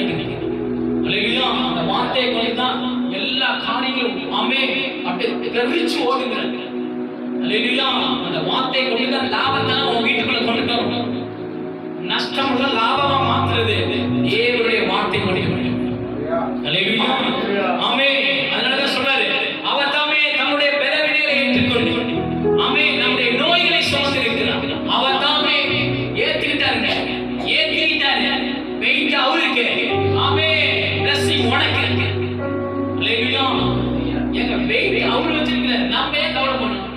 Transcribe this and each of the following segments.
நினைக்கிறீங்க? அல்லேலூயா. அந்த வார்த்தையை கொண்டுதான் எல்லா காரியங்களும் அப்படியே தெரிச்சு ஓடுகிறது. அல்லேலூயா. அந்த வார்த்தையை கொண்டுதான் லாபத்தை உன் வீட்டுக்குள்ள கொண்டு வரணும். நஷ்டம் லாபமா மாத்துறது தேவனுடைய வார்த்தை முடியும். அல்லேலூயா. ஆமென். அதனாலதான் சொல்றாரு, அவர் தாமே தம்முடைய பலவீனங்களை ஏற்றுக்கொண்டு நம்முடைய நோய்களை சுமந்திருக்கிறார். அவர் தாமே ஏத்துக்கிட்டாருங்க. வெயிட் அவருக்கு. பிளஸிங் உனக்கு. அல்லேலூயா. எங்க வெயிட் அவர் வச்சிருக்கிறார். நாம ஏன் கவலை பண்ணணும்?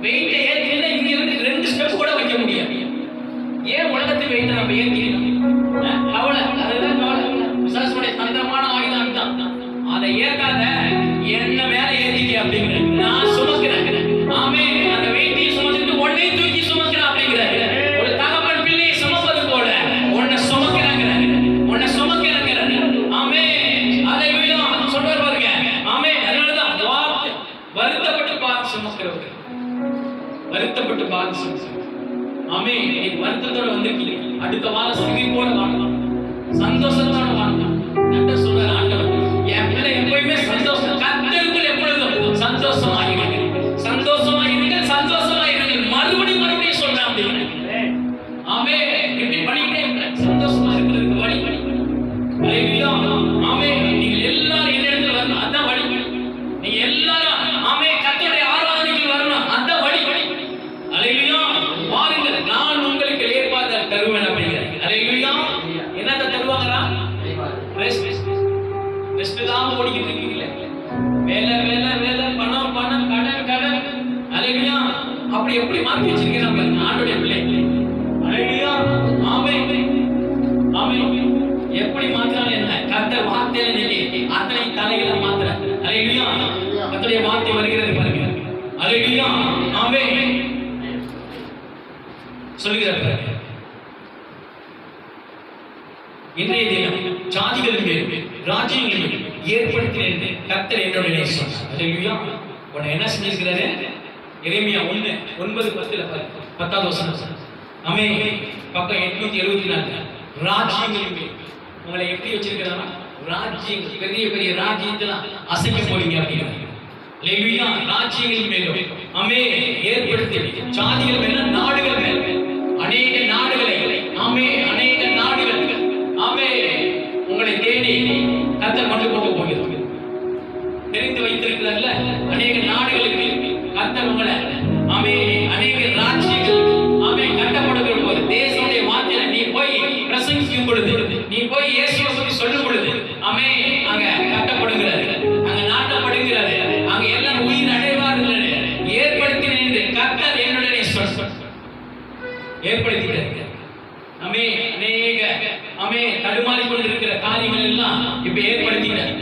வெயிட்டை ஏற்றினா இங்க இருந்து 2 ஸ்டெப் கூட வைக்க முடியாது. ஏன் உலகத்தை வெயிட்டை நம்ம ஏற்றிக்கணும்? கவலை. அதுதான் கவலை. விசுவாசனுடைய தந்திரமான ஆயுதம் தான். அதை ஏற்காத என்ன மேல ஏற்றிக்க அப்படிங்கிற நான் சுமக்கிறேன். அந்த வெயிட்டை சுமந்துட்டு உடனே தூக்கி சுமக்கிறேன் அப்படிங்கிறாரு. ஒரு தகப்பன் பிள்ளையை சுமப்பது போல உன்னை சுமக்கிறாங்கிறாரு. அல்லேலூயா. சொல்றாரு பாருங்க. அதனாலதான் வருத்தப்பட்டு பார்த்து சுமக்கிறவர். வருத்தப்பட்டு பார்த்து சுமக்கிறவர். வருத்தத்தோட வந்திருக்கீங்க. அடுத்த வாரம் சிரிப்போட வாழலாம், சந்தோஷத்தோட வாழலாம். சொல்றாரு ஆண்டவர், என் பிள்ளை எப்பயுமே சந்தோஷம். கர்த்தருக்குள் எப்பொழுதும் சந்தோஷமாயிருங்க. மறுபடியும் சொல்றேன் அப்படின்னு. இப்படி பண்ணிக்கிட்டே இருக்கிறேன். சந்தோஷமா இருக்கிறதுக்கு வழி. அல்லேலூயா. நீங்கள் எல்லாரும் என்ன இடத்துல வரணும், அதான் வழி. நீங்க எல்லாரும் கர்த்தருடைய ஆராதனைக்கு வரணும், அதான் வழி. அல்லேலூயா. பாருங்கள், நான் உங்களுக்கு ஏற்பாடு தருவேன் அப்படிங்கிறார். அல்லேலூயா. என்னத்தை தருவாங்களா? ரெஸ்ட் தான் ஓடிக்கிட்டு இருக்கீங்களே. வேலை பணம் கடன். அல்லேலூயா. அப்படி எப்படி மாத்தி வச்சிருக்கிறான் பாருங்க ஆண்டவருடைய பிள்ளை. அல்லேலூயா. எப்படி மாத்தினாலும் என்ன? கர்த்தர் வார்த்தையில நீங்க அத்தனை தலைகளை மாத்துற. அல்லேலூயா. கர்த்தருடைய வார்த்தை வருகிறது பாருங்க. அல்லேலூயா. சொல்லுகிறார், இன்றைய தினம் ஜாதிகளின் மேல் ராஜ்யங்களின் மேல் ஏற்படுத்தினேன் கர்த்தர் என்னோட நேசம். அல்லேலூயா. உன்னை என்ன செஞ்சிருக்கிறாரு? எரேமியா 1:9-10 10வது வசனம். பக்கம் 874. ராஜ்யங்களின் மேல் உங்களை எப்படி வச்சிருக்கிறாங்க? ராஜ்யங்கள், பெரிய பெரிய ராஜ்யத்தெல்லாம் அசைக்க போறீங்க அப்படிங்கிறாங்க. அல்லேலூயா. ராஜ்யங்களின் மேலும் ஏற்படுத்தி ஜாதிகள் மேல, நாடுகள் மேல, அநேக நாடுகளை உங்களை தேடி கர்த்தர் கொண்டு போகிறது. தெரிந்து வைத்திருக்கிறார்ல, அநேக நாடுகளுக்கு கர்த்தர் உங்களை அநேக ராஜ்யங்கள் கட்டப்படுகிற போது, தேசனுடைய வார்த்தையில நீ போய் பிரசங்கிக்கும் பொழுது, நீ போய் இயேசுவை பற்றி சொல்லும் பொழுது அங்க கட்டப்படுகிறாரு, அங்க நாட்டப்படுகிறாரு, அங்க எல்லாம் உயிர் அடைவார்கள். ஏற்படுத்தினேன் என்று கர்த்தர் என்னுடைய ஏற்படுத்துகிறார். அநேக தடுமாறி கொண்டிருக்கிற காரியங்கள் எல்லாம் இப்ப ஏற்படுத்தினார்.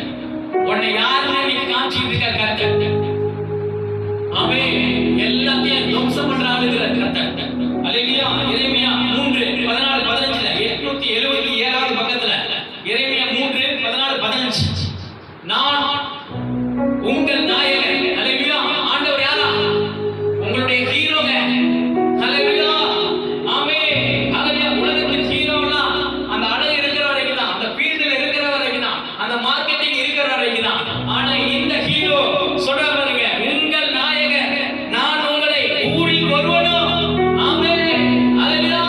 உன்னை யாருன்னு நீ காமிச்சிட்டு இருக்க கர்த்தர். எல்லாத்தையும் துவம்சம் பண்ற ஆளுகிறார் கர்த்தர். அல்லேலூயா. எரேமியா 3:14-15 877வது பக்கத்துல எரேமியா 3:14-15. நான் உங்கள் நாயகன். அல்லேலூயா. ஆண்டவர் யாரா? உங்களுடைய ஹீரோங்க. அல்லேலூயா. உலகத்தின் ஹீரோலாம் அந்த அழகு இருக்கிற வரைக்கும் தான், அந்த ஃபீல்டில் இருக்கிற வரைக்கும் தான், அந்த மார்க்கெட்டிங் இருக்கிற வரைக்கும் தான். ஆனா இந்த ஹீரோ சொல்ற பாருங்க, உங்கள் நாயகன் நான் உங்களை ஊரில் ஒருவனும் அல்லேலூயா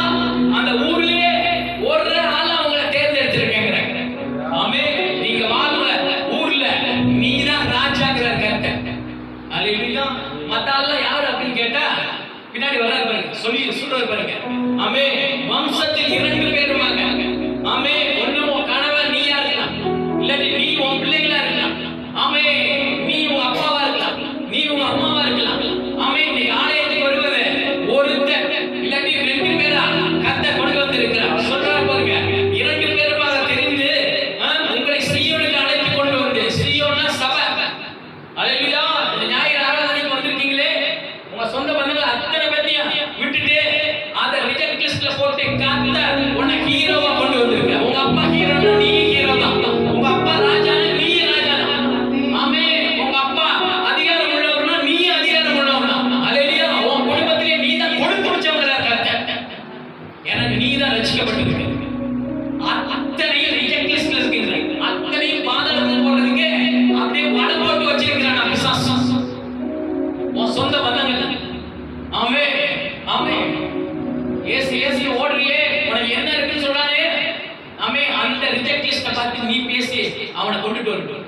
அவனை கொண்டுட்டு வரட்டும்.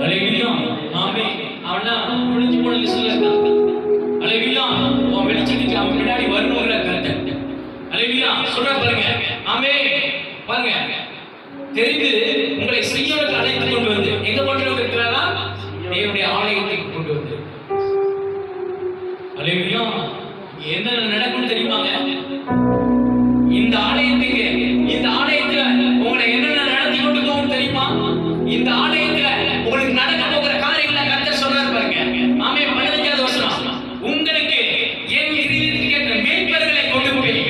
அல்லேலூயா. ஆமென். அவனா முடிஞ்சு போன லிஸ்ட்ல இருக்கான். அல்லேலூயா. உன் வெளிச்சத்துக்கு அவன் பின்னாடி வரணும்ங்கற கர்த்தர். அல்லேலூயா. சொல்ற பாருங்க. ஆமென். பாருங்க. தெரிந்து உங்களை சீயோனுக்கு அழைத்து கொண்டு வந்து எங்க கொண்டு வந்திருக்கிறாரா? தேவனுடைய ஆலயத்துக்கு கொண்டு வந்து. அல்லேலூயா. என்ன நடக்கும் தெரியுமாங்க? இந்த ஆலயத்துக்கு, இந்த ஆலயத்துல உங்களை என்ன நடத்தி கொண்டு போகும் தெரியுமா? இந்த ஆலயத்துல உங்களுக்கு நடக்க போகிற காரியங்களை கர்த்தர் சொல்றாரு பாருங்க. ஆமென். 15வது வசனம். உங்களுக்கு என் இதயத்துக்கு ஏற்ற மேய்ப்பர்களை கொண்டு போய்.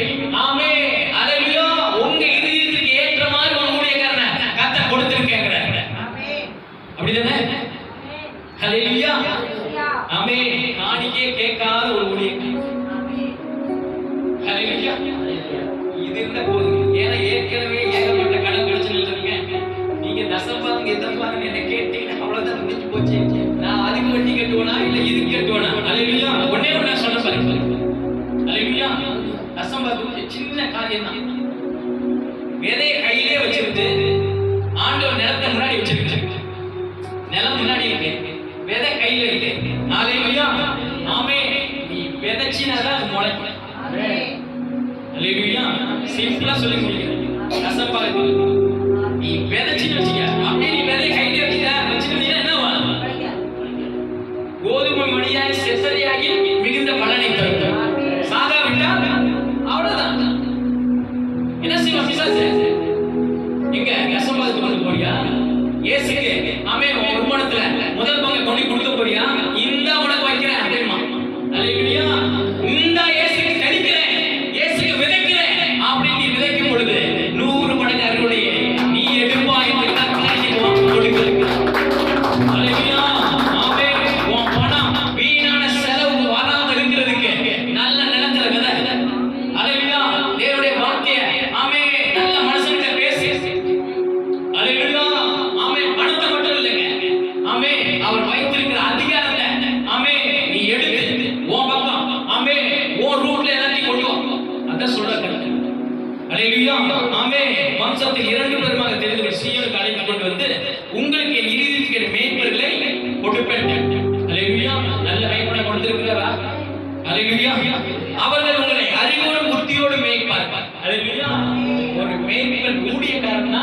ஆமென். அல்லேலூயா. உங்க இதயத்துக்கு ஏற்ற மாதிரி ஒரு ஊழியக்காரனை கர்த்தர் கொடுத்திருக்கேங்கறாங்க. ஆமென். அப்படிதானே? அல்லேலூயா. ஆமென். காணிக்கே கேட்காத ஒரு ஊழியக்காரன். ஆமென். அல்லேலூயா. இது என்ன போதும். ஏன்னா ஏற்கனவே ஏகப்பட்ட கடன் பிரச்சனை இருக்கீங்க. நீங்க தசம்பாங்க எதம்பாங்க என்ன கேட்டீங்க, அவ்வளவுதான் முடிஞ்சு போச்சு. நான் அதுக்கு வட்டி கட்டுவேனா இல்ல இதுக்கு கட்டுவேனா? அல்லேலூயா. ஒண்ணே ஒண்ணு சொல்ல பாருங்க. அல்லேலூயா. தசம்பாங்க சின்ன காரியம் தான். விதையை கையிலே வச்சிருந்து ஆண்டவர் நிலத்தை முன்னாடி வச்சிருக்காரு. நிலம் முன்னாடி இருக்கு, விதை கையில இருக்கு. அல்லேலூயா. ஆமென். நீ விதைச்சினாதான் அது முளைக்கும். ஆமென். அல்லேலூயா. சிம்பிளா சொல்லி முடிக்கிறேன். தசம்பாங்க நீ விதைச்சிட்டு வச்சிக்க. அப்படியே நீ விதை கையில வச்சிருந்தீங்கன்னா என்ன ஆகும்? கோதுமை மணியாய் செசரியாகி மிகுந்த பலனை தரும். சாதா விட்டா அவ்வளவுதான். என்ன செய்வா பிசாசு? எங்க தசம்பாகத்துக்கு கொண்டு போறியா? இயேசுக்கு ஆமென் வருமானத்துல முதல் பங்கை கொண்டு கொடுக்க போறியா? இந்த உனக்கு வைக்கிறேன் அப்படிமா. அல்லேலூயா. இந்த இயேசுக்கு கடிக்கிறேன், இயேசுக்கு விதைக்கிறேன் அப்படி நீ விதைக்கும் பொழுது 100 மடங்கு அறுவடை நீ எடுப்பாய் என்று கர்த்தர் கொடுக்கிறார். அல்லேலூயா. ஆமென். உன் பணம் வீணான செலவு வராம இருக்கிறதுக்கு நல்ல நிலத்துல விதை. அல்லேலூயா. தேவனுடைய வார்த்தையை ஆமென் நல்ல மனுஷன்கிட்ட பேசி. அல்லேலூயா. ஆமென். பணத்தை மட்டும் இல்லைங்க. ஆமென். அவர் வைத்திருக்கிற அதிகாரத்தை ஆமென் நீ எடுத்து உன் பக்கம் ஆமென் உன் ரூட்ல எல்லாத்தையும் கொண்டு வா. அதான் சொல்ற கருத்து. அல்லேலூயா. ஆமென். வம்சத்தில் 2 பேருமாக தெரிந்து சீயோனுக்கு அழைத்து கொண்டு வந்து உங்களுக்கு என் இதயத்துக்கு மேய்ப்பர்களை கொடுப்பேன். அல்லேலூயா. நல்ல மேய்ப்பனை கொடுத்திருக்கிறாரா? அல்லேலூயா. அவர்கள் உங்களை அறிவோடும் புத்தியோடும் மேய்ப்பார்கள். அல்லேலூயா. ஒரு மேய்ப்பன் ஊழியக்காரன்னா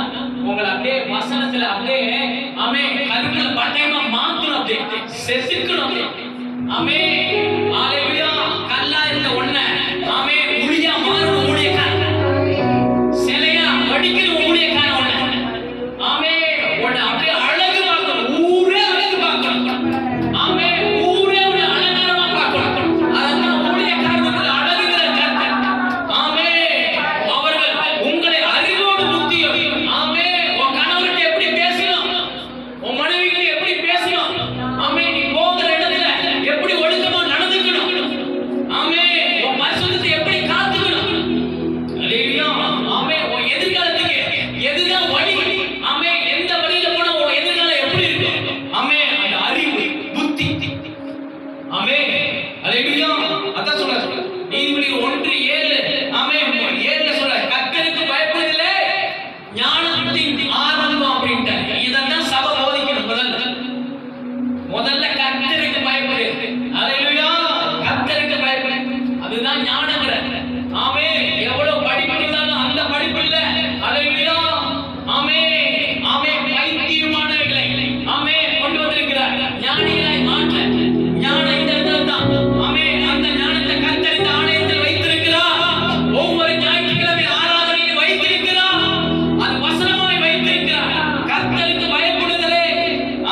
உங்களை அப்படியே வசனத்துல அப்படியே ஆமென் கருத்துல பட்டயமா மாத்தணும், அப்படியே செதுக்கணும் அப்படியே. ஆமென். அல்லேலூயா. கல்லா இருந்த ஒண்ணே ஆமென் ஊழியா மாறணும். ஊழியக்காரன் சிலையா வடிக்கிற ஊழியக்காரன் ஒண்ணே ஆமென் உன்னை அப்படியே அழகு பார்க்கணும். ஊரே அழகு பார்க்கணும். ஆமென். ஊரே உன்னை அலங்காரமா பார்க்கணும். அதான் ஊழியக்காரனுக்கு அழகுங்கிற கருத்து. ஆமென். அவர்கள் உங்களை அறிவோடு புத்தியோடு ஆமென் உன் கணவர்கிட்ட எப்படி பேசணும், உன் மனைவிகளை எப்படி பேசணும், ஆமென் நீ போகிற இடத்துல எப்படி ஒழுக்கமா நடந்துக்கணும், ஆமென் உன் பரிசுத்தத்தை எப்படி காத்துக்கணும். அல்லேலூயா. ஆமென். உன் எதிர்காலத்துக்கு எதுதான் வழி, ஆமென் எந்த வழியில போனா உன் எதிர்காலம் எப்படி இருக்கும், ஆமென் அந்த அறிவு புத்தி. ஆமென். அல்லேலூயா. அதான் சொல்றாரு நீதிமொழிகள் 1:7 ஆமென் 7ல சொல்றாரு கர்த்தருக்கு பயப்படுதலே ஞானத்தின் ஆரம்பம் அப்படின்ட்டு. இதெல்லாம் சபை போதிக்கணும். முதல்ல கர்த்தருக்கு பயப்படு. அல்லேலூயா. கர்த்தருக்கு பயப்படு. அதுதான் ஞானம்ங்கற. ஆமென். எவ்வளவு படிப்பு இருந்தாலும் அந்த படிப்பு இல்ல. அல்லேலூயா. ஆமென். ஆமென். பைத்தியமானவர்களை ஆமென் கொண்டு வந்திருக்கிறார் ஞானிகளாய் மாற்ற. ஞானம் இந்த இடத்துல தான். ஆமென். அந்த ஞானத்தை கர்த்தர் இந்த ஆலயத்தில் வைத்திருக்கிறார். ஒவ்வொரு ஞாயிற்றுக்கிழமை ஆராதனையில் வைத்திருக்கிறார். அது வசனமாய் வைத்திருக்கிறார். கர்த்தருக்கு பயப்படுதலே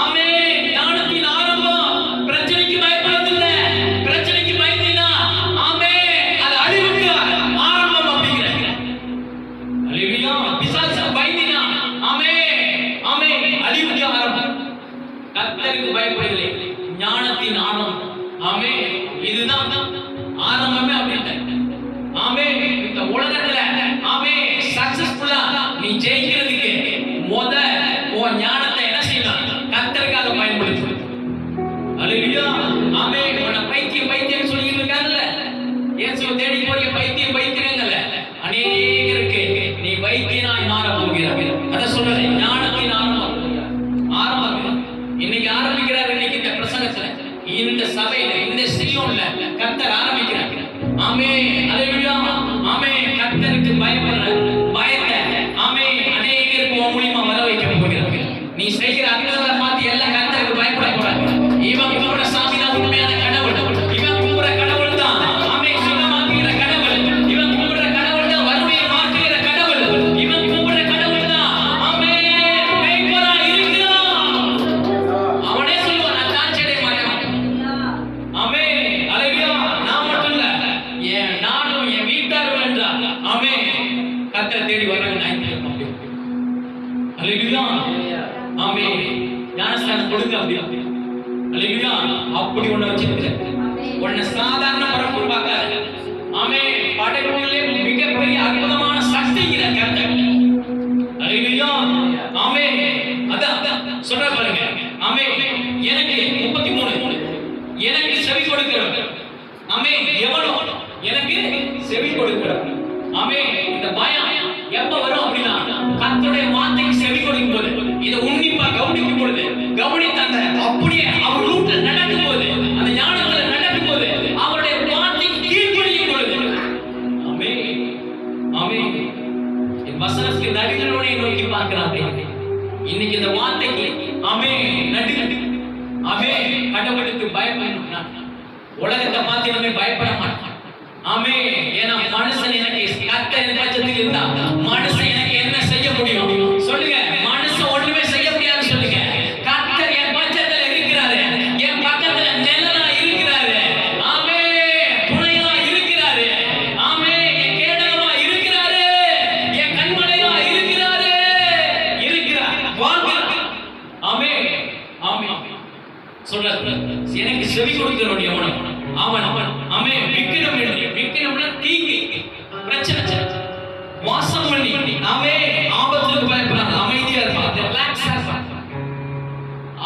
ஆமென் ஞானத்தின் ஆரம்பம். பிரச்சனைக்கு பயப்படுவதில்லை. பிரச்சனைக்கு பயந்தினா ஆமென் அது அழிவுக்கு ஆரம்பம் அப்படிங்கிறாங்க. அல்லேலூயா. பிசாசுக்கு பயந்தினா ஆமென் ஆமென் அழிவுக்கு ஆரம்பம். கர்த்தருக்கு பயப்படுதலே ஞானத்தின் ஆரம்பம். ஆமென். இதுதான் ஆரம்பமே அப்படின்ட்டு. ஆமென். இந்த உலகத்துல ஆமென் சக்சஸ்ஃபுல்லா நீ ஜெயிக்கிறதுக்கு உன் ஞானத்தை என்ன செய்யலாம்? கர்த்தருக்காக பயன்படுத்து. அல்லேலூயா. ஆமென். உன்னை பைத்தியம் சொல்லிட்டு இருக்காங்கல்ல, இயேசுவை தேடி போய் பைத்தியங்கள்ல அநேகருக்கு நீ வைத்தியனாய் மாற போகிறாய். அத சொல்றேன் ஞானத்தின் ஆரம்பம். சபையில இந்த சீயோன்ல கர்த்தர் ஆரம்பிக்கிறார். ஆமென், அல்லேலூயா. ஆமென். கர்த்தருக்கு பயப்படுற பயத்தை ஆமென் அநேகருக்கு உன் மூலமா வர வைக்க போகிறார். நீ செய்கிற அற்புதங்களை பார்த்து எல்லாம் கர்த்தருக்கு பயப்பட போறாங்க. இவன் கும்பிடுற சாமி தான் உண்மையான கடவுள். இவன் கும்பிடுற கடவுள் தான் ஆமென் சுகமாக்குகிற கடவுள். இவன் கும்பிடுற கடவுள் தான் வறுமையை மாற்றுகிற கடவுள். இவன் கும்பிடுற கடவுள் தான் ஆமென் மேய்ப்பரா இருக்கிறான். அவனே சொல்லுவான், நான் தாழ்ச்சி அடைய மாட்டேன். ஆமென், அல்லேலூயா. நான் மட்டும் இல்ல, என் நானும் என் வீட்டாரும் என்றால் ஆமென் கர்த்தரை தேடி வர்றவங்க நாய்க்கு அப்படி. அல்லேலூயா. ஆமென். ஞானஸ்நானம் கொடுங்க அப்படி. அல்லேலூயா. அப்படி ஒண்ணு வச்சிருக்கிறேன். உன்னை சாதாரண பரப்பு பார்க்காத. ஆமென். படைப்புகளிலே மிகப்பெரிய அற்புதமான சக்திங்கிற கர்த்தர். அல்லேலூயா. ஆமென். அதான் சொல்ற பாருங்க. ஆமென். எனக்கு 33 எனக்கு செவி கொடுக்கிறவர். ஆமென். எவனோ எனக்கு செவி கொடுக்கிறவர். ஆமென். இந்த பயம் எப்ப வரும் அப்படின்னா கர்த்தருடைய வார்த்தைக்கு செவி கொடுக்கும் போது, இதை உன்னிப்பா கவனிக்கும் பொழுது, கவனித்தாங்க அப்படியே அவர் ரூட்ல நடக்கும் போது, அந்த ஞானத்துல நடக்கும் போது, அவருடைய வார்த்தைக்கு கீழ்ப்படியும் பொழுது. ஆமென், ஆமென். என் வசனத்துக்கு நடுகிறவனை நோக்கி பார்க்கிறான். இன்னைக்கு இந்த வார்த்தைக்கு ஆமென் நடுங்க. ஆமென். கடவுளுக்கு பயப்படணும். உலகத்தை பார்த்து நம்ம பயப்பட மாட்டோம். ஆமென். ஏன்னா மனுஷன் எனக்கு கர்த்தரின் பட்சத்தில் இருந்தா மனுஷன் எனக்கு என்ன செய்ய முடியும் சொல்லுங்க? மனுஷன் ஒண்ணுமே செய்ய முடியாது சொல்லுங்க. கர்த்தர் என் பட்சத்துல இருக்கிறாரு, என் பக்கத்துல நிழலா இருக்கிறாரு. ஆமென். துணையா இருக்கிறாரு. ஆமென். என் கேடகமா இருக்கிறாரு, என் கண்மலையா இருக்கிறாரு. வாழ்கிறார். ஆமென், ஆமென். சொல்றாரு, எனக்கு செவி கொடுக்கிறவனுடைய அவன் ஆமென் விக்கிரம்னா தீங்கு பிரச்சனை வாசம் பண்ணி ஆமென் ஆபத்துக்கு பயப்படாத அமைதியா இருப்பான், ரிலாக்ஸா இருப்பான்.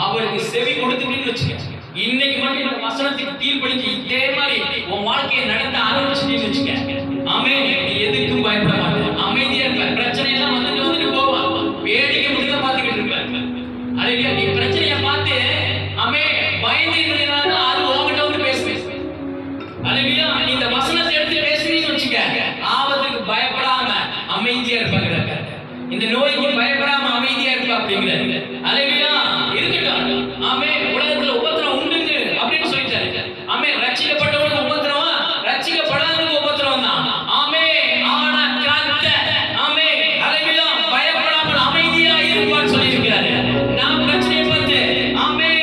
அவருக்கு செவி கொடுத்துட்டீங்கன்னு வச்சுக்க, இன்னைக்கு மட்டும் இந்த வசனத்துக்கு கீழ்ப்படிஞ்சு இதே மாதிரி உன் வாழ்க்கையை நடத்த ஆரம்பிச்சுட்டீங்கன்னு வச்சுக்க, ஆமென் நீ எதுக்கும் பயப்பட மாட்டேன், அமைதியா இருப்ப. பிரச்சனை எல்லாம் வந்துட்டு போவான், வேடிக்கை மட்டும் பார்த்துக்கிட்டு இருப்ப. அல்லேலூயா. நீ பிரச்சனையை பார்த்து ஆமென் பயந்து இருந்தா அது உன்கிட்ட வந்து பேசுவேன். அல்லேலூயா. நீ இந்த வசனத்தை எடுத்து பேசுறீங்கன்னு வச்சுக்க, ஆபத்துக்கு பயப்படாம அமைதியா இருப்பாங்க. இந்த நோய்க்கு பயப்படாம அமைதியா இருப்பா அப்படிங்கிறாரு. அல்லேலூயா. இருக்கட்டும். ஆமென். உலகத்துல உபத்திரம் உண்டு அப்படின்னு சொல்லிட்டாரு. ஆமென். ரட்சிக்கப்பட்டவனுக்கு உபத்திரம், ரட்சிக்கப்படாதவனுக்கு உபத்திரம் தான். ஆமென். ஆனா கர்த்தர் ஆமென் அல்லேலூயா பயப்படாமல் அமைதியா இருப்பான்னு சொல்லி இருக்கிறாரு. நான் பிரச்சனையை பார்த்து ஆமென்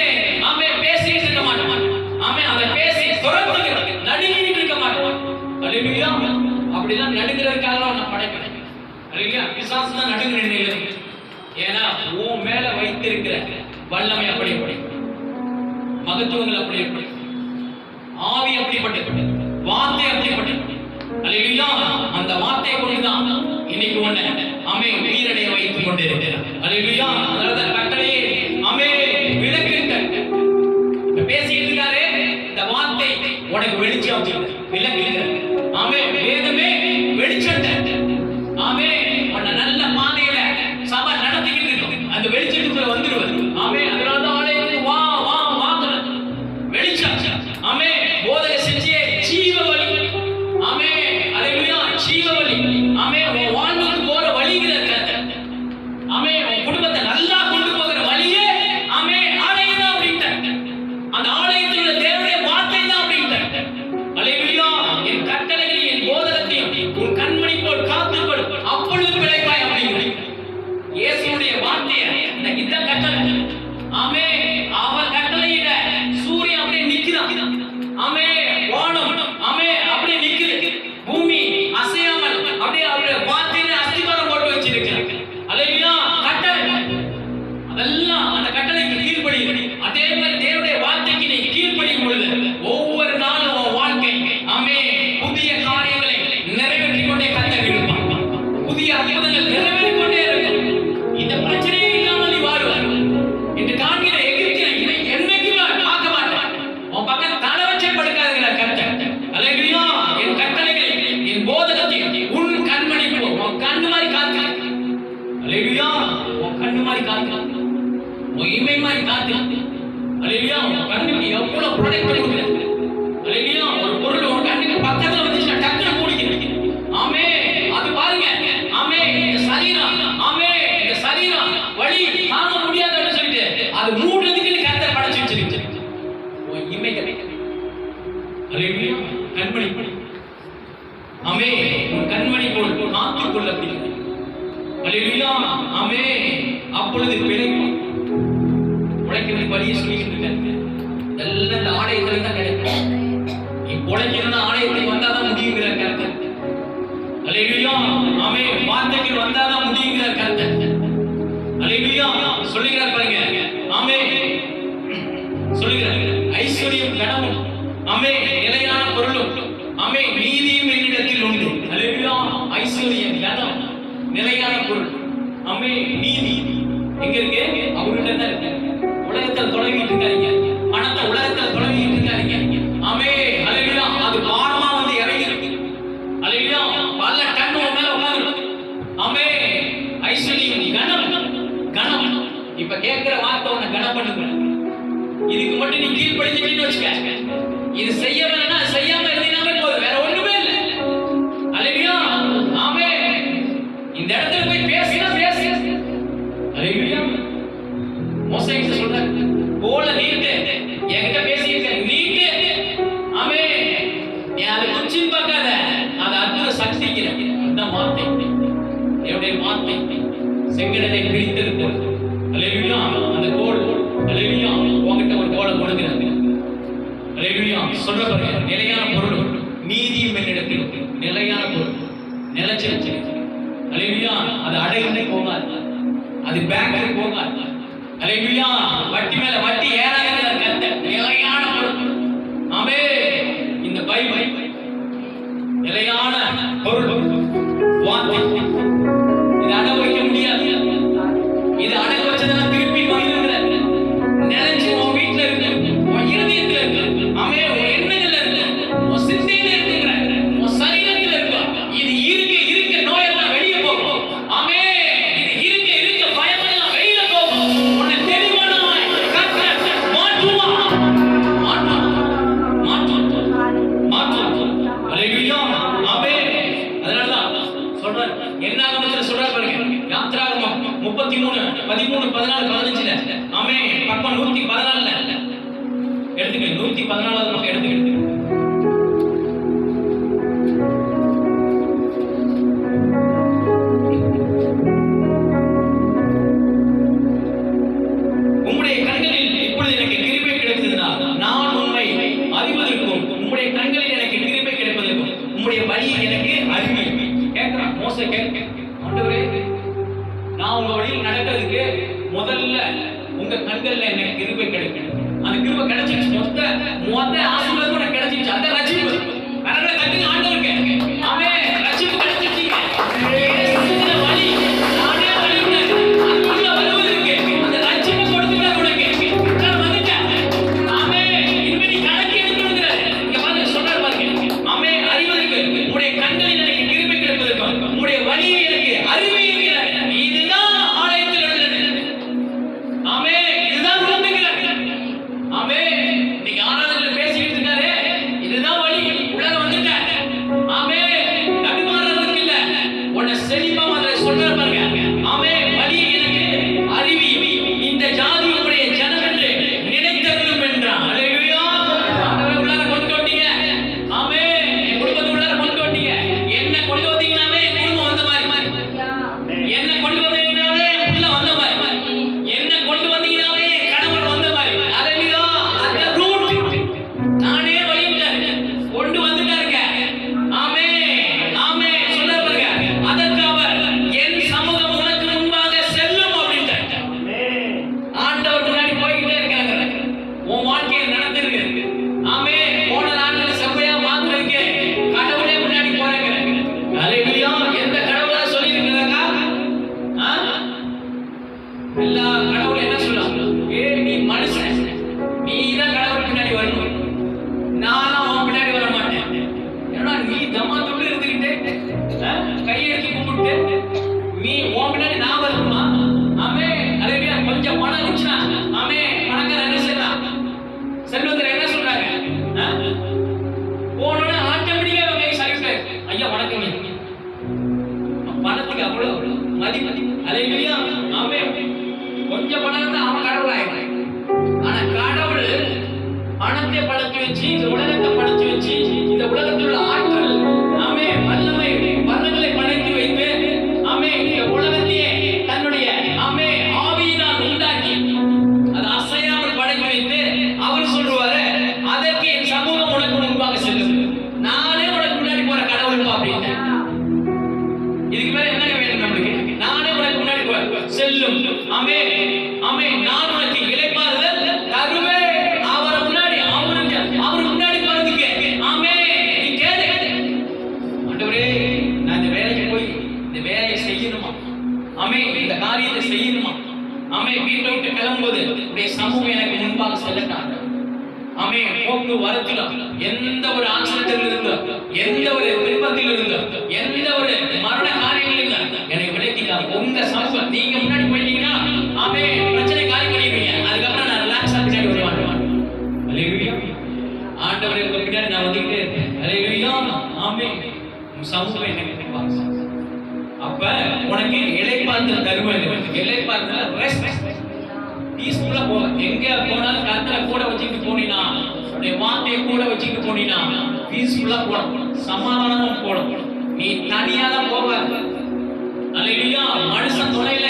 ஆமென் பேசிட்டு இருக்க மாட்டேன். ஆமென் அதை பேசி துரத்துக்கு நடுங்கிட்டு இருக்க மாட்டேன். அல்லேலூயா. அப்படிதான் நடுங்கிறதுக்காக நான் படைக்கிறேன். அல்லேலூயா. பிசாசு தான் நடுங்குற நிலையில. ஏன்னா உன் மேல வைத்திருக்கிற வல்லமை அப்படி மகத்துவங்கள் அப்படி ஆவி அப்படிப்பட்டது, வார்த்தை அப்படிப்பட்டது. அல்லேலூயா. அந்த வார்த்தையை கொண்டுதான் இன்னைக்கு ஒண்ணு ஆமென் உயிரடைய வைத்துக் கொண்டிருக்கிறார். அல்லேலூயா. அதனால கட்டளையே ஆமென் விளக்குங்க. பேசிட்டு இருக்காரு, இந்த வார்த்தை உனக்கு வெளிச்சம் விளக்குங்க. ஆமென். வேதமே வெளிச்சம். ஆமென். உன்னை நல்ல பாதையில சபை நடத்திக்கிட்டு இருக்கும், அந்த வெளிச்சத்துக்குள்ள வந்துடுவது. ஆமென். அதனால தான் ஆலயத்துக்கு வா வா வாங்குறது வெளிச்சம். ஆமென். போதக செஞ்சியே ஜீவ வழி. ஆமென். அல்லேலூயா. ஜீவ வழி. ஆமென். உன் வாழ்வுக்கு போற வழிங்கிற கர்த்தர். ஆமென். உன் குடும்பத்தை நல்லா கொண்டு போகிற வழியே ஆமென் ஆலயம் தான் அப்படின்ட்டு, அந்த ஆலயத்தில் உள்ள தேவனுடைய வார்த்தை தான் அப்படின்ட்டு. அல்லேலூயா. என் கட்டளைகளை என் போதகத்தையும் உன் கண்மணி போல் காத்துக்கொள், அப்பொழுது பிழைப்பாய் அப்படிங்கிறது இயேசுவுடைய வார்த்தையை. இதான் கட்டளை. ஆமென். அவர் கட்டளையிட சூரியன் அப்படியே நிக்கிறான். ஆமென். வானம் ஆமென் அப்படியே நிக்குது, பூமி அசையாமல் அப்படியே அவருடைய வார்த்தையில அஸ்திவாரம் போட்டு வச்சிருக்கிறார். அல்லேலூயா. கட்டளை அதெல்லாம் அந்த கட்டளைக்கு கீழ்ப்படி. அதே மாதிரி தேவனுடைய வார்த்தைக்கு நீ கீழ்ப்படியும் பொழுது ஒவ்வொரு நாளும் உன் வாழ்க்கை ஆமென் புதிய காரியங்களை நிறைவேற்றிக் கொண்டே கர்த்தர் இருப்பார். புதிய அற்புதங்கள் நிறைவேறிக் கொண்டே இருக்கும். இந்த பிரச்சனையே இல்லாமல் நீ வாழ்வாய். இன்று காண்கிற எகிரிக்கிற இதை என்னைக்குமே பார்க்க மாட்டான். உன் பக்கம் தலை வச்சே படுக்காதுங்கிற கர்த்தர். அல்லேலூயா. என் கட்டளைகளை என் போதகத்தை உன் கண்மணி உன் கண்ணு மாதிரி காத்து. அல்லேலூயா. உன் கண்ணு மாதிரி காத்து, உன் இமை மாதிரி காத்து. அல்லேலூயா. கண்ணுக்கு எவ்வளவு ப்ரொடெக்ட் கொடுக்குறேன். அல்லேலூயா. ஒரு பொருள் உங்க கண்ணுக்கு பக்கத்துல வந்துச்சுன்னா டக்குனு மூடிக்கிறீங்க. ஆமே. அது பாருங்க. ஆமே. இந்த சரீரம், ஆமே, இந்த சரீரம் வலி தாங்க முடியாதுன்னு சொல்லிட்டு அது மூடுறதுக்கு கர்த்தர் படைச்சு வச்சிருக்கு. இமைகள். அல்லேலூயா. கண்மணி. ஆமே. உன் கண்மணி போல் காத்துக் கொள்ள முடியும். அல்லேலூயா. ஆமே. அப்பொழுது பிழைக்கும். உழைக்கிறதுக்கு வழியை சொல்லிட்டு இருக்காங்க. எல்லாம் இந்த ஆலயத்துல தான் கிடைக்கும். நீ உழைக்கணும்னா ஆலயத்துக்கு வந்தாதான் முடியுங்கிற கருத்து. அல்லேலூயா. ஆமே. வார்த்தைக்கு வந்தாதான் முடியுங்கிற கருத்து. அல்லேலூயா. சொல்லுகிறார் பாருங்க. ஆமே. சொல்லுகிறார் ஐஸ்வர்யம் கனமும், ஆமே, நிலையான பொருளும், ஆமே, நீதியும் என்னிடத்தில் உண்டு. அல்லேலூயா. ஐஸ்வர்யம் கனம் நிலையான பொருள், ஆமே, நீதி எங்க இருக்கு? அவர்கிட்ட தான் இருக்கு. உலகத்தில் தொலைவிட்டு இருக்காதீங்க. பணத்தை உலகத்தில் தொலைவிட்டு இருக்காதீங்க. ஆமே. அல்லேலூயா. அது பாரமா வந்து இறங்கி இருக்கு. அல்லேலூயா. பல டன் மேல உட்கார்ந்து. ஆமே. ஐஸ்வர்யம் கனம் கனம். இப்ப கேட்கிற வார்த்தை உன்னை கனம் பண்ணுங்க. இதுக்கு மட்டும் நீ கீழ்ப்படிஞ்சிட்டு வச்சுக்க. இது செய்ய வேணா செய்யாம இருந்தீங்கன்னாவே போதும். வேற ஒண்ணுமே இல்லை. அல்லேலூயா. ஆமே. இந்த இடத்துல போய் பேசினா பேசு. அல்லேலூயா. மோசே சொல்றாரு, கோல நீட்டு, என்கிட்ட பேசியிருக்க நீட்டு. ஆமே. நீ அதை குச்சின்னு பார்க்காத, அது அற்புத சக்திக்கிற அந்த வார்த்தை, என்னுடைய வார்த்தை செங்கடலை பிரித்திருக்கிறது. அல்லேலூயா. அந்த கோல், அல்லேலூயா, உங்ககிட்ட ஒரு கோலை கொடுக்கிறாங்க. அல்லேலூயா. சொல்ற பாருங்க, நிலையான பொருள், நீதியும் என்னிடத்தில் இருக்கு. நிலையான பொருள் நிலைச்சிருச்சு. அல்லேலூயா. அது அடையிலே போகாது, அது பேங்க்ல போகாது. அல்லேலூயா. வட்டி மேல வட்டி ஏறாத கர்த்தர் நிலையான பொருள். ஆமே. இந்த பைபிள் நிலையான பொருள் வார்த்தை. இது அடகு வைக்க முடியாது. இது அடகு வச்சதெல்லாம் திருப்பி வாங்கிடுற. நிலைச்சு உன் வீட்டுல இருக்கு, உன் இருதயத்துல இருக்கு, ஆமே, உன் எண்ணங்கள்ல இருக்கு, உன் சிந்தையில இருக்குங்கிற, உன் சரீரத்துல இருக்கு. இது இருக்க இருக்க நோயெல்லாம் வெளியே போகும். ஆமே. இது இருக்க இருக்க பயமெல்லாம் வெளியில போகும். உன்னை தெளிவானவன் கர்த்தர் மாற்றுவான். மாற்றுவான். அல்லேலூயா. ஆமே. அதனாலதான் சொல்றார். என்ன ஆகமத்துல சொல்றார் பாருங்க. யாத்திராகமம் 33 13 14 15. ஆமே. பக்கம் 114 எடுத்துக்க. 114 பக்கம் எடுத்துக்க. உம்முடைய கண்களில் இப்பொழுது எனக்கு கிருபை கிடைத்ததுனா நான் உம்மை அறிவதற்கும், உம்முடைய கண்களில் எனக்கு கிருபை கிடைப்பதற்கும், உம்முடைய வழி எனக்கு அறிவை. கேட்கிறான் மோசே. ஆண்டவரே, நான் உங்க வழியில் நடக்கிறதுக்கு முதல்ல உங்க கண்கள்ல எனக்கு கிருபை கிடைக்கணும். அந்த கிருபை கிடைச்சிருச்சு. மொத்த ஆசீர்வாதம் உனக்கு கிடைச்சிருச்சு. அந்த ரட்சிப்பு கரங்களை கட்டுங்க ஆண்டவருக்கு. ஆமே. ரட்சிப்பு கிடைச்சிருச்சீங்க. வழி நானே வழி உண்டு. அதுக்குள்ள வருவதற்கு அந்த ரட்சிப்பை கொடுத்துட்டார் உனக்கு. நான் வந்துட்டேன். ஆமே. இனிமே நீ கணக்கு எடுக்கணுங்கிறாரு. இங்க பாருங்க, சொல்றாரு பாருங்க. ஆமே. அறிவதற்கு உங்களுடைய கண்களில் எனக்கு கிருபை கிடைப்பதற்கும், உங்களுடைய வழியை எனக்கு அறிவை இருக்கிறார். இதுதான் ஆலயத்தில் உள்ளது. ஆமே. இதுதான் உணர்ந்துகிறார். ஆமே. நீங்க ஆராதனையில பேசிக்கிட்டு இருக்காரு. இதுதான் வழி. உலக வந்துட்டார். ஆமே. தடுமாறதுக்கு இல்ல, உன்னை செழிப்பா மாதிரி சொல்ற பாருங்க. ஆமே. வழி எனக்கு அறிவி, இந்த ஜாதி உடைய ஜனம் என்று நினைத்தருளும் என்றான். அல்லேலூயா. ஆண்டவரே, உள்ளார கொண்டு வந்தீங்க. ஆமே. என் குடும்பத்தை உள்ளார கொண்டு வந்தீங்க. என்ன கொண்டு வந்தீங்கன்னாவே என் குடும்பம் வந்த மாதிரி. என்ன கொண்டு வந்தீங்கன்னாவே உள்ள வந்த மாதிரி. என்ன கொண்டு வந்தீங்கன்னாவே என் கணவன் வந்த மாதிரி. அல்லேலூயா. அந்த ரூட் நானே வழியிட்டாரு கொண்டு வந்துட்டாருங்க. ஆமே. ஆமே. சொல்ல பாருங்க. அதற்கு அவர் என் சமூகம் உனக்கு முன்பாக செல்லும் அப்படின்ட்டார். ஆண்டவர் முன்னாடி போய்கிட்டே இருக்காங்க. உன் வாழ்க்கையை நடத்திருக்கு. ஆமே. போன நாட்கள் செவ்வையா மாத்துறதுக்கு கடவுளே முன்னாடி போறாங்க. அல்லேலூயா. எந்த கடவுளா சொல்லி இருக்கிறாங்க? எல்லா கடவுளும் என்ன சொல்றாங்க? நீ மனுஷன், நீ தான் கடவுள் பின்னாடி வரணும். நானும் உன் பின்னாடி வர மாட்டேன். ஏன்னா நீ தம்மா துண்டு இருந்துக்கிட்டு கையெடுத்து கும்பிட்டு நீ உன் பின்னாடி நான் வரணுமா? ஆமே. அல்லேலூயா. கொஞ்சம் பணம் இருந்துச்சுன்னா, ஆமே, பணக்காரன் என்ன செய்யலாம்? அல்லேலூயா. ஆமென். கொஞ்சம் பணம் தான் அவன் கடவுளாயிடும். ஆனா கடவுள் பணத்தை படைச்சு வச்சு, இந்த உலகத்தை படைச்சு வச்சு, இந்த உலகத்தில் உள்ள ஆட்கள் ஆமென் வல்லமை வரங்களை படைத்து வைத்து ஆமென் இந்த உலகத்தையே தன்னுடைய ஆமென் ஆவியினால் உண்டாக்கி அது அசையாமல் படைத்து வைத்து அவர் சொல்லுவாரு, அதற்கு என் சமூகம் உனக்கு முன்பாக செல்லும், நானே உனக்கு முன்னாடி போற கடவுள் அப்படின்னு. இதுக்கு மேல என்ன வேணும் நம்மளுக்கு? நானே உனக்கு முன்னாடி செல்லும் ஆமென் ஆமென், நான் உனக்கு இளைப்பாறுதல் தருவேன். அவரை முன்னாடி அவருக்கு முன்னாடி போறதுக்கு ஆமென் நீ கேளு. ஆண்டவரே, நான் இந்த வேலைக்கு போய் இந்த வேலையை செய்யணுமா? ஆமென், இந்த காரியத்தை செய்யணுமா? ஆமென், வீட்டை விட்டு கிளம்பும்போது உடைய சமூகம் எனக்கு முன்பாக செல்லட்டாங்க. ஆமென், போக்கு வரத்துல எந்த ஒரு ஆச்சரியத்தில் இருந்தோ, எந்த ஒரு துன்பத்தில் இருந்தோ, எந்த ஒரு மரண காரியங்கள் இல்ல என்னை விளக்கிட்டாங்க. உங்க சமூகம் நீங்க முன்னாடி போயிட்டீங்கன்னா ஆமென் பிரச்சனை காரியம் பண்ணிடுவீங்க. அதுக்கப்புறம் நான் ரிலாக்ஸா பின்னாடி வருவான். அல்லேலூயா. ஆண்டவரே, உங்க பின்னாடி நான் வந்துகிட்டே இருக்கேன். அல்லேலூயா. ஆமென். உங்க சமூகம் எனக்கு பாருங்க. அப்ப உனக்கு இளைப்பாறுதல் தருவேன். இளைப்பாறுதல் ரெஸ்ட் பீஸ்ஃபுல்லா போ. எங்க போனாலும் கர்த்தரை கூட வச்சுக்கிட்டு போனீனா, உடைய வார்த்தையை கூட வச்சுக்கிட்டு போனீனா பீஸ்ஃபுல்லா போகணும், சமாதானமா போகணும். நீ தனியா தான் போவ. அல்லேலூயா. மனுஷன் துணையில